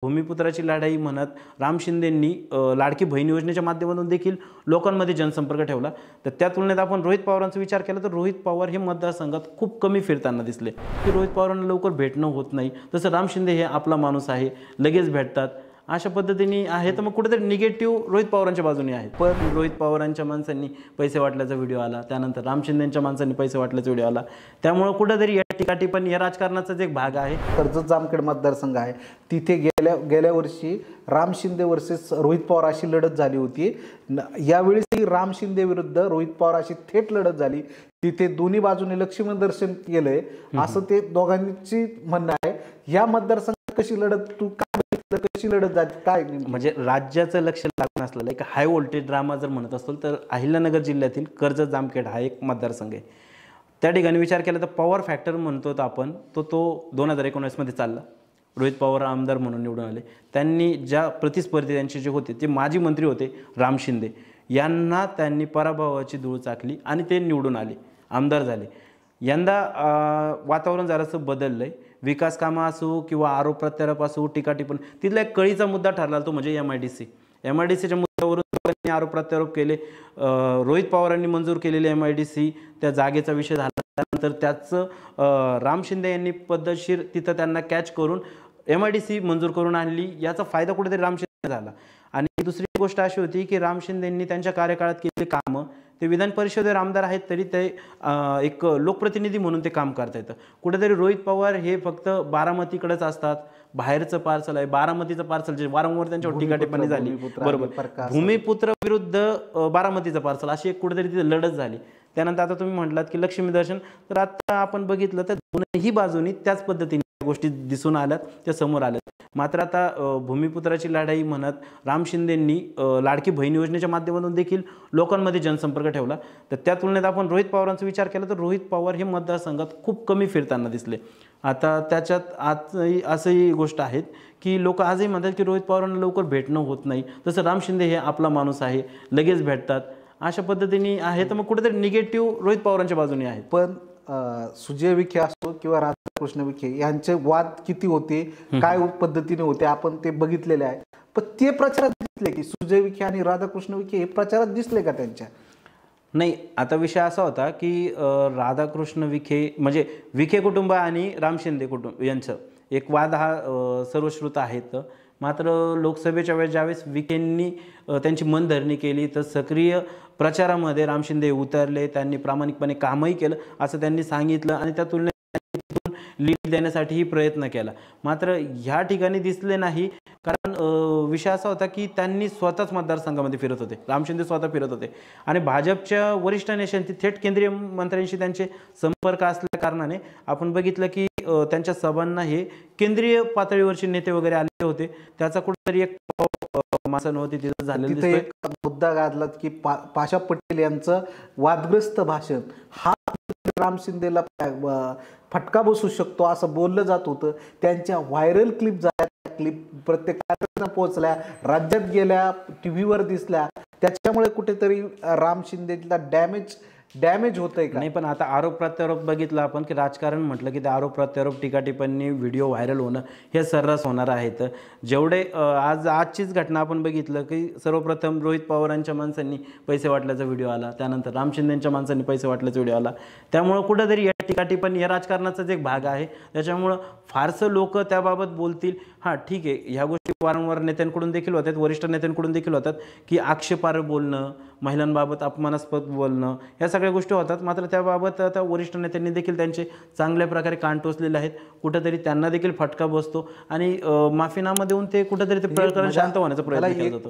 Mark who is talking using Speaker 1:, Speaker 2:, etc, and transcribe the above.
Speaker 1: भूमिपुत्राची लढाई म्हणत राम शिंदेंनी लाडकी बहीण योजनेच्या माध्यमातून देखील लोकांमध्ये जनसंपर्क ठेवला। तर त्या तुलनेत आपण रोहित पवारांचा विचार केला तर रोहित पवार हे मतदारसंघात खूप कमी फिरताना दिसले, की रोहित पवारांना लवकर भेटणं होत नाही। तसं राम शिंदे हे आपला माणूस आहे, लगेच भेटतात, अशा पद्धतीने आहे। तर मग कुठेतरी निगेटिव्ह रोहित पवारांच्या बाजूने आहे। पण रोहित पवारांच्या माणसांनी पैसे वाटल्याचा व्हिडिओ आला, त्यानंतर राम शिंदेंच्या माणसांनी पैसे वाटल्याचा व्हिडिओ आला, त्यामुळे कुठेतरी या ठिकाणी पण या राजकारणाचाच एक भाग आहे।
Speaker 2: कर्जत जामखेड मतदारसंघ आहे, तिथे गेल्या वर्षी राम शिंदे वर्सेस रोहित पवार अशी लढत झाली होती। यावेळी राम शिंदे विरुद्ध रोहित पवार अशी थेट लढत झाली। तिथे दोन्ही बाजूने लक्ष्मी दर्शन केलंय असं ते दोघांची म्हणणं आहे। या मतदारसंघात कशी लढत तू कशी लढत जाते काय
Speaker 1: म्हणजे राज्याचं लक्ष लागून असलेला एक हाय व्होल्टेज ड्रामा जर म्हणत असतो तर अहिल्यानगर जिल्ह्यातील कर्जत जामखेड हा एक मतदारसंघ आहे। त्या ठिकाणी विचार केला तर पॉवर फॅक्टर म्हणतो आपण तो 2019 मध्ये चालला। रोहित पवार आमदार म्हणून निवडून आले, त्यांनी ज्या प्रतिस्पर्धी त्यांचे जे होते ते माजी मंत्री होते राम शिंदे यांना त्यांनी पराभवाची धूळ चाकली आणि ते निवडून आले, आमदार झाले। यंदा वातावरण जरासं बदललंय, विकास कामं असो किंवा आरोप प्रत्यारोप असो, टीका टिप्पण, तिथला एक कळीचा मुद्दा ठरला तो म्हणजे MIDCच्या मुद्द्यावरून आरोप प्रत्यारोप केले। रोहित पवारांनी मंजूर केलेले MIDC त्या जागेचा विषय झाला, त्यानंतर त्याचं राम शिंदे यांनी पद्धतशीर तिथं त्यांना कॅच करून MIDC मंजूर करून आणली, याचा फायदा कुठेतरी राम शिंदे झाला। आणि दुसरी गोष्ट अशी होती की राम शिंदेंनी त्यांच्या कार्यकाळात केलेली कामं, ते विधान परिषदेवर आमदार आहेत तरी ते एक लोकप्रतिनिधी म्हणून ते काम करता येतं। कुठेतरी रोहित पवार हे फक्त बारामतीकडेच असतात, बाहेरचं पार्सल आहे, बारामतीचं पार्सल जे वारंवार त्यांच्यावर टीका टिप्पणी झाली, बरोबर, भूमिपुत्र विरुद्ध बारामतीचं पार्सल अशी एक कुठेतरी तिथे लढत झाली। त्यानंतर आता तुम्ही म्हटलात की लक्ष्मी दर्शन, तर आता आपण बघितलं तर दोन्ही बाजूनी त्याच पद्धतीने गोष्टी दिसून आल्यात, त्या समोर आल्यात। मात्र आता भूमिपुत्राची लढाई म्हणत राम शिंदेंनी लाडकी बहीण योजनेच्या माध्यमातून देखील लोकांमध्ये जनसंपर्क ठेवला। तर त्या तुलनेत आपण रोहित पवारांचा विचार केला तर रोहित पवार हे मतदारसंघात खूप कमी फिरताना दिसले। आता त्याच्यात आजही असंही गोष्ट आहेत की लोक आजही म्हणतात की रोहित पवारांना लवकर भेटणं होत नाही, तसं राम शिंदे हे आपला माणूस आहे, लगेच भेटतात, अशा पद्धतीने आहे। तर मग कुठेतरी निगेटिव्ह रोहित पवारांच्या बाजूने आहे।
Speaker 2: पण सुजय विखे असो किंवा राधाकृष्ण विखे यांचे वाद किती होते, काय पद्धतीने होते आपण ते बघितलेले आहे। पण ते प्रचारात दिसले की सुजय विखे आणि राधाकृष्ण विखे हे प्रचारात दिसले का त्यांच्या?
Speaker 1: नाही, आता विषय असा होता की राधाकृष्ण विखे म्हणजे विखे कुटुंब आणि राम शिंदे कुटुंब यांचं एक वाद हा सर्वश्रुत आहेत। मात्र लोकसभेच्या वेळेस ज्यावेळेस विखेंनी त्यांची मनधरणी केली तर सक्रिय प्रचारामध्ये राम शिंदे उतरले, त्यांनी प्रामाणिकपणे कामही केलं असं त्यांनी सांगितलं आणि त्या तुलनेत लीड देण्यासाठीही प्रयत्न केला। मात्र ह्या ठिकाणी दिसले नाही, कारण विषय असा होता की त्यांनी स्वतःच मतदारसंघामध्ये फिरत होते, राम शिंदे स्वतः फिरत होते आणि भाजपच्या वरिष्ठ नेत्यांशी थेट केंद्रीय मंत्र्यांशी त्यांचे संपर्क असल्या कारणाने आपण बघितलं की त्यांच्या सभांना हे केंद्रीय पातळीवरचे नेते वगैरे आले होते, त्याचा कुठेतरी एक माणसांवरती तिथं झालेलं दिसतोय।
Speaker 2: एक मुद्दा गाजलात की पाशा पटेल यांचं वादग्रस्त भाषण हा राम शिंदेला फटका बसू शकतो असं बोललं जात होतं। त्यांच्या व्हायरल क्लिप झाल्या, क्लिप प्रत्येकाला पोहोचल्या, राज्यात गेल्या, टीव्हीवर दिसल्या, त्याच्यामुळे कुठेतरी राम शिंदेला डॅमेज होतंय का?
Speaker 1: नाही, पण आता आरोप प्रत्यारोप बघितलं आपण की राजकारण म्हटलं की ते आरोप प्रत्यारोप टीका टिप्पणी व्हिडिओ व्हायरल होणं हे सर्रास होणार आहेत। जेवढे आजचीच घटना आपण बघितलं की सर्वप्रथम रोहित पवारांच्या माणसांनी पैसे वाटल्याचा व्हिडिओ आला, त्यानंतर राम शिंदेंच्या माणसांनी पैसे वाटल्याचा व्हिडिओ आला, त्यामुळे कुठेतरी या टीका टिप्पणी या राजकारणाचाच एक भाग आहे। त्याच्यामुळं फारसं लोक त्याबाबत बोलतील, हां ठीक आहे, ह्या गोष्टी वारंवार नेत्यांकडून देखील होतात, वरिष्ठ नेत्यांकडून देखील होतात की आक्षेपार्ह बोलणं, महिलांबाबत अपमानास्पद बोलणं, या सगळ्या गोष्टी होतात। मात्र त्याबाबत आता वरिष्ठ नेत्यांनी देखील त्यांचे चांगल्या प्रकारे कान टोचलेले आहेत, कुठेतरी त्यांना देखील फटका बसतो आणि माफीनामा देऊन ते कुठेतरी ते प्रकरण शांत होण्याचा प्रयत्न केला जातो।